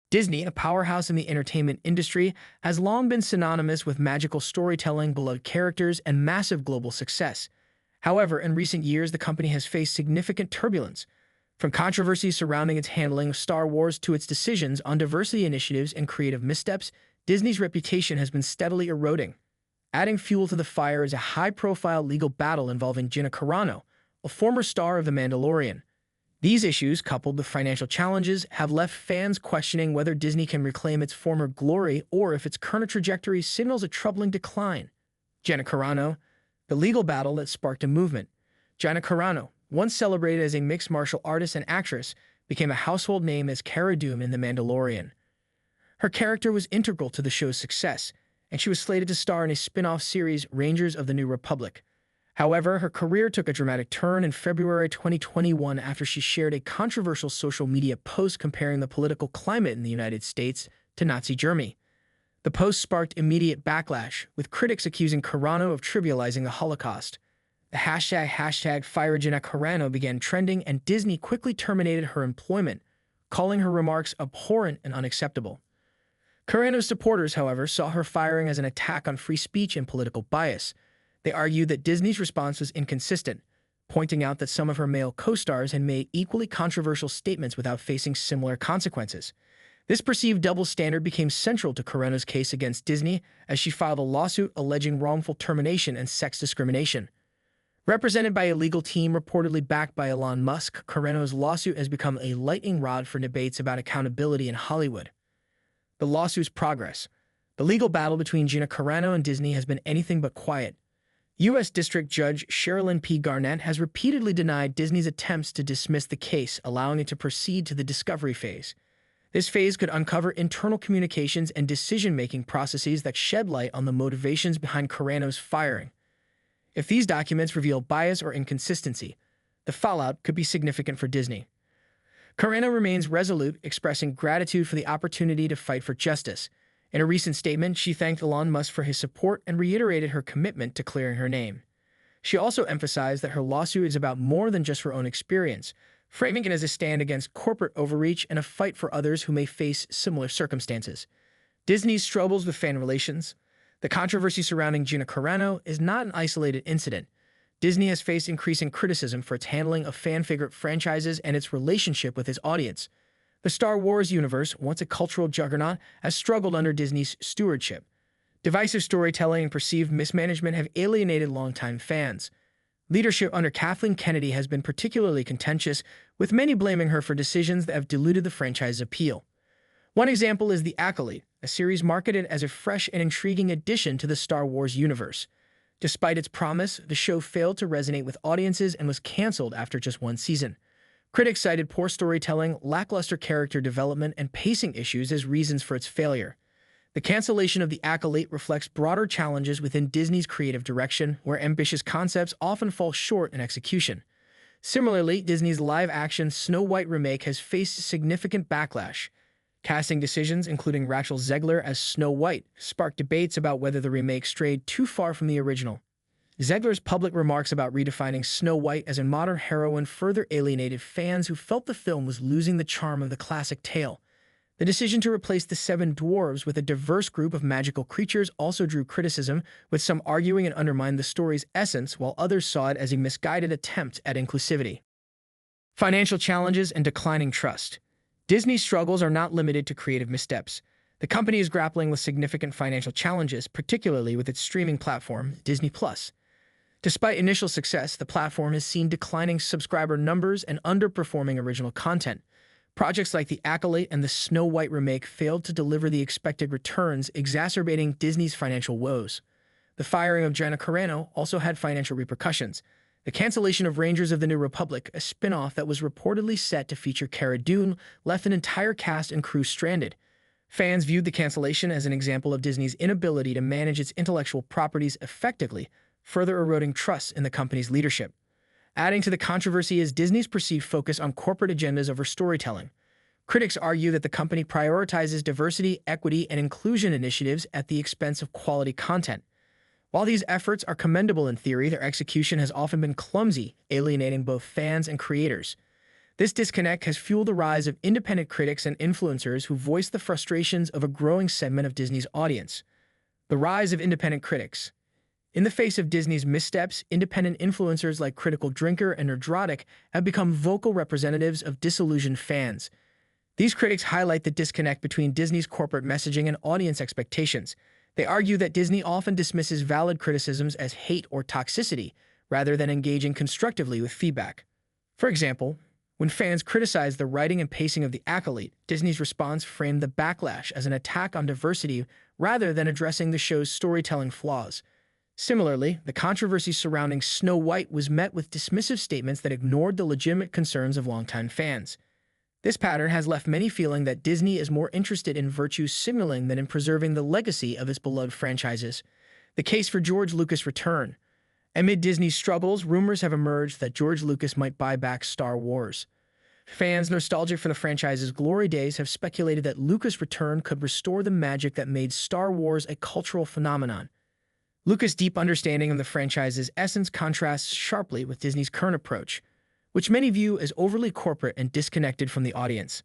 Disney, a powerhouse in the entertainment industry, has long been synonymous with magical storytelling, beloved characters, and massive global success. However, in recent years, the company has faced significant turbulence, from controversies surrounding its handling of Star Wars to its decisions on diversity initiatives and creative missteps. Disney's reputation has been steadily eroding. Adding fuel to the fire is a high-profile legal battle involving Gina Carano, a former star of The Mandalorian. These issues, coupled with financial challenges, have left fans questioning whether Disney can reclaim its former glory or if its current trajectory signals a troubling decline. Gina Carano, the legal battle that sparked a movement. Gina Carano, once celebrated as a mixed martial artist and actress, became a household name as Cara Dune in The Mandalorian. Her character was integral to the show's success, and she was slated to star in a spin-off series, Rangers of the New Republic. However, her career took a dramatic turn in February 2021 after she shared a controversial social media post comparing the political climate in the United States to Nazi Germany. The post sparked immediate backlash, with critics accusing Carano of trivializing the Holocaust. The hashtag Fire Gina Carano began trending, and Disney quickly terminated her employment, calling her remarks abhorrent and unacceptable. Carano's supporters, however, saw her firing as an attack on free speech and political bias. They argued that Disney's response was inconsistent, pointing out that some of her male co-stars had made equally controversial statements without facing similar consequences. This perceived double standard became central to Carano's case against Disney as she filed a lawsuit alleging wrongful termination and sex discrimination. Represented by a legal team reportedly backed by Elon Musk, Carano's lawsuit has become a lightning rod for debates about accountability in Hollywood. The lawsuit's progress. The legal battle between Gina Carano and Disney has been anything but quiet. U.S. District Judge Sherilyn P. Garnett has repeatedly denied Disney's attempts to dismiss the case, allowing it to proceed to the discovery phase. This phase could uncover internal communications and decision-making processes that shed light on the motivations behind Carano's firing. If these documents reveal bias or inconsistency, the fallout could be significant for Disney. Carano remains resolute, expressing gratitude for the opportunity to fight for justice. In a recent statement, she thanked Elon Musk for his support and reiterated her commitment to clearing her name. She also emphasized that her lawsuit is about more than just her own experience, framing it as a stand against corporate overreach and a fight for others who may face similar circumstances. Disney's struggles with fan relations. The controversy surrounding Gina Carano is not an isolated incident. Disney has faced increasing criticism for its handling of fan-favorite franchises and its relationship with its audience. The Star Wars universe, once a cultural juggernaut, has struggled under Disney's stewardship. Divisive storytelling and perceived mismanagement have alienated longtime fans. Leadership under Kathleen Kennedy has been particularly contentious, with many blaming her for decisions that have diluted the franchise's appeal. One example is The Acolyte, a series marketed as a fresh and intriguing addition to the Star Wars universe. Despite its promise, the show failed to resonate with audiences and was canceled after just one season. Critics cited poor storytelling, lackluster character development, and pacing issues as reasons for its failure. The cancellation of The Acolyte reflects broader challenges within Disney's creative direction, where ambitious concepts often fall short in execution. Similarly, Disney's live-action Snow White remake has faced significant backlash. Casting decisions, including Rachel Zegler as Snow White, sparked debates about whether the remake strayed too far from the original. Zegler's public remarks about redefining Snow White as a modern heroine further alienated fans who felt the film was losing the charm of the classic tale. The decision to replace the Seven Dwarves with a diverse group of magical creatures also drew criticism, with some arguing it undermined the story's essence, while others saw it as a misguided attempt at inclusivity. Financial challenges and declining trust. Disney's struggles are not limited to creative missteps. The company is grappling with significant financial challenges, particularly with its streaming platform, Disney+. Despite initial success, the platform has seen declining subscriber numbers and underperforming original content. Projects like The Acolyte and the Snow White remake failed to deliver the expected returns, exacerbating Disney's financial woes. The firing of Gina Carano also had financial repercussions. The cancellation of Rangers of the New Republic, a spin-off that was reportedly set to feature Cara Dune, left an entire cast and crew stranded. Fans viewed the cancellation as an example of Disney's inability to manage its intellectual properties effectively, further eroding trust in the company's leadership. Adding to the controversy is Disney's perceived focus on corporate agendas over storytelling. Critics argue that the company prioritizes diversity, equity, and inclusion initiatives at the expense of quality content. While these efforts are commendable in theory, their execution has often been clumsy, alienating both fans and creators. This disconnect has fueled the rise of independent critics and influencers who voice the frustrations of a growing segment of Disney's audience. The rise of independent critics. In the face of Disney's missteps, independent influencers like Critical Drinker and Nerdrotic have become vocal representatives of disillusioned fans. These critics highlight the disconnect between Disney's corporate messaging and audience expectations. They argue that Disney often dismisses valid criticisms as hate or toxicity, rather than engaging constructively with feedback. For example, when fans criticized the writing and pacing of The Acolyte, Disney's response framed the backlash as an attack on diversity rather than addressing the show's storytelling flaws. Similarly, the controversy surrounding Snow White was met with dismissive statements that ignored the legitimate concerns of longtime fans. This pattern has left many feeling that Disney is more interested in virtue signaling than in preserving the legacy of its beloved franchises. The case for George Lucas' return. Amid Disney's struggles, rumors have emerged that George Lucas might buy back Star Wars. Fans nostalgic for the franchise's glory days have speculated that Lucas' return could restore the magic that made Star Wars a cultural phenomenon. Lucas' deep understanding of the franchise's essence contrasts sharply with Disney's current approach, which many view as overly corporate and disconnected from the audience.